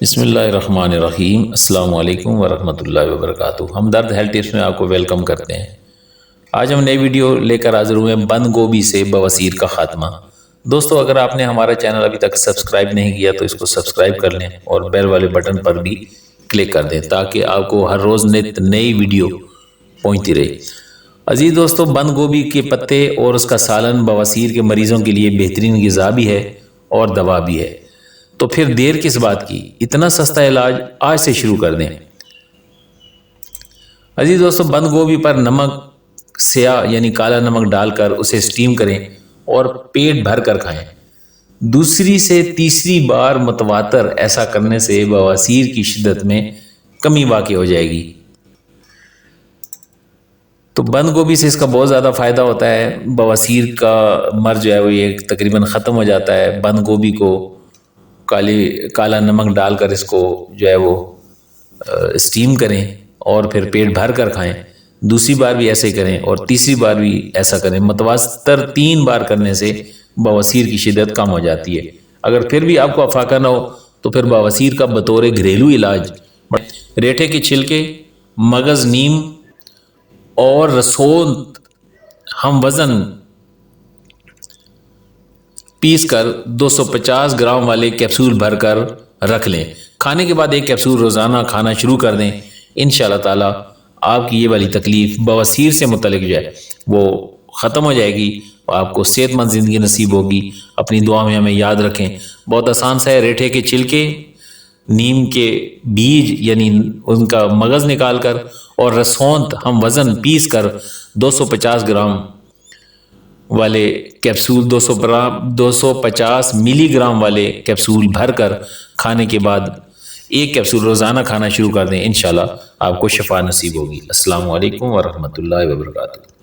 बिस्मिल्लाहिर्रहमानिर्रहीम। अस्सलामु अलैकुम वरहमतुल्लाहि वबरकातुहू। हमदर्द हेल्थ टिप्स में आपको वेलकम करते हैं। आज हम नई वीडियो लेकर हाजिर हुए हैं बंद गोभी से बवासीर का खात्मा। दोस्तों, अगर आपने हमारा चैनल अभी तक सब्सक्राइब नहीं किया तो इसको सब्सक्राइब कर लें और बेल वाले बटन पर भी क्लिक कर दें ताकि आपको हर रोज़ नई वीडियो पहुँचती रहे। अजीज दोस्तों, बंद गोभी के पत्ते और उसका सालन बवासीर के मरीज़ों के लिए बेहतरीन ग़िज़ा भी है और दवा भी है। तो फिर देर किस बात की, इतना सस्ता इलाज आज से शुरू कर दें। अजीज दोस्तों, बंद गोभी पर नमक स्याह यानी काला नमक डालकर उसे स्टीम करें और पेट भर कर खाएं। दूसरी से तीसरी बार मुतवातर ऐसा करने से बवासीर की शिद्दत में कमी वाक़ई हो जाएगी। तो बंद गोभी से इसका बहुत ज़्यादा फ़ायदा होता है। बवासीर का मर्ज जो है वो ये तकरीबन ख़त्म हो जाता है। बंद गोभी को काला नमक डालकर इसको जो है वो स्टीम करें और फिर पेट भर कर खाएं। दूसरी बार भी ऐसे करें और तीसरी बार भी ऐसा करें। मुतवास्तर 3 बार करने से बवासीर की शिद्दत कम हो जाती है। अगर फिर भी आपको अफाका ना हो तो फिर बवासीर का बतौर घरेलू इलाज रेठे के छिलके, मगज़, नीम और रसोंत हम वज़न पीस कर 250 ग्राम वाले कैप्सूल भरकर रख लें। खाने के बाद एक कैप्सूल रोज़ाना खाना शुरू कर दें। इंशाअल्लाह ताला आपकी ये वाली तकलीफ़ बवासीर से मुतल्लिक़ जो है वो ख़त्म हो जाएगी और आपको सेहतमंद ज़िंदगी नसीब होगी। अपनी दुआ में हमें याद रखें। बहुत आसान सा है। रेठे के छिलके, नीम के बीज यानी उनका मगज़ निकाल कर और रसौंत हम वज़न पीस कर 250 ग्राम वाले कैप्सूल 250 मिलीग्राम वाले कैप्सूल भरकर खाने के बाद एक कैप्सूल रोज़ाना खाना शुरू कर दें। इंशाल्लाह आपको शफा नसीब होगी। अस्सलामु अलैकुम वरहमतुल्लाहि वबरकातुहू।